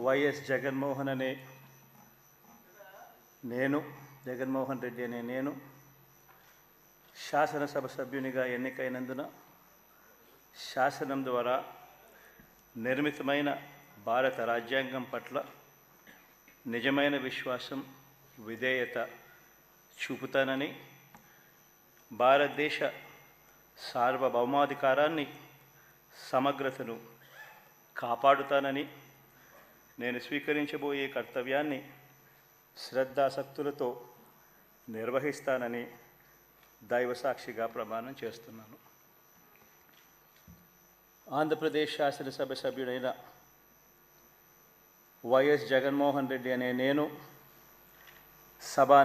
YS Jaganmohan అనే నేను జగన్మోహన్ రెడ్డి అనే నేను శాసనసభ సభ్యునిగా ఎన్నికైనందున శాసనం ద్వారా నిర్మితమైన భారత రాజ్యాంగం పట్ల నిజమైన విశ్వాసం విధేయత చూపుతానని, భారతదేశ సార్వభౌమాధికారాన్ని సమగ్రతను కాపాడుతానని, నేను స్వీకరించబోయే కర్తవ్యాన్ని శ్రద్ధాసక్తులతో నిర్వహిస్తానని దైవసాక్షిగా ప్రమాణం చేస్తున్నాను. ఆంధ్రప్రదేశ్ శాసనసభ సభ్యుడైన వైఎస్ జగన్మోహన్ రెడ్డి అనే నేను సభా